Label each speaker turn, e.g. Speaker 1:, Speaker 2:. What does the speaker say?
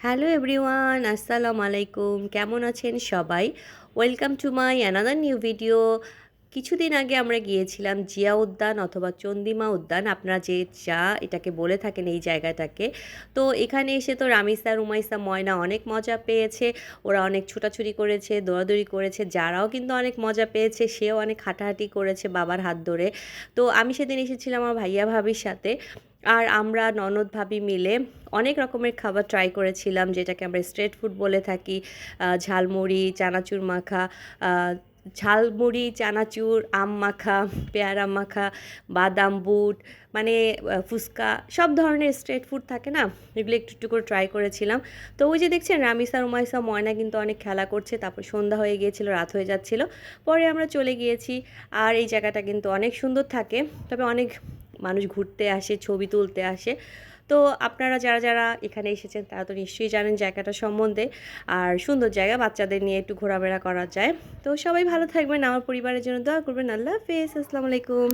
Speaker 1: Hello everyone, আসসালামু আলাইকুম। কেমন আছেন সবাই? Welcome to my another new video. কিছুদিন আগে আমরা গিয়েছিলাম জিয়া উদ্যান অথবা চন্দিমা উদ্যান, আপনারা যে যা এটাকে বলে থাকেন এই জায়গাটাকে। তো এখানে এসে তো রামিসা, রুমাইসা, ময়না অনেক মজা পেয়েছে। ওরা অনেক ছোটাছুটি করেছে, দৌড়াদৌড়ি করেছে। যারাও কিন্তু অনেক মজা পেয়েছে, সেও অনেক হাঁটাহাঁটি করেছে বাবার হাত ধরে। তো আমি সেদিন এসেছিলাম আমার ভাইয়া ভাবির সাথে। আর আমরা ননদ ভাবি মিলে অনেক রকমের খাবার ট্রাই করেছিলাম, যেটাকে আমরা স্ট্রিট ফুড বলে থাকি। ঝালমুড়ি, চানাচুর মাখা, ঝালমুড়ি, চানাচুর, আম মাখা, পেয়ারা মাখা, বাদাম বুট, মানে ফুচকা, সব ধরনের স্ট্রিট ফুড থাকে না, এগুলো একটু একটু করে ট্রাই করেছিলাম। তো ওই যে দেখছেন রামিসা, রুমাইসা, ময়না কিন্তু অনেক খেলা করছে। তারপর সন্ধ্যা হয়ে গিয়েছিল, রাত হয়ে যাচ্ছিল। পরে আমরা চলে গিয়েছি। আর এই জায়গাটা কিন্তু অনেক সুন্দর থাকে, তবে অনেক মানুষ ঘুরতে আসে, ছবি তুলতে আসে। তো আপনারা যারা যারা এখানে এসেছেন তারা তো নিশ্চয়ই জানেন জায়গাটা সম্বন্ধে। আর সুন্দর জায়গা, বাচ্চাদের নিয়ে একটু ঘোরাফেরা করা যায়। তো সবাই ভালো থাকবেন, আমার পরিবারের জন্য দোয়া করবেন। আল্লাহ হাফেজ, আসসালামু আলাইকুম।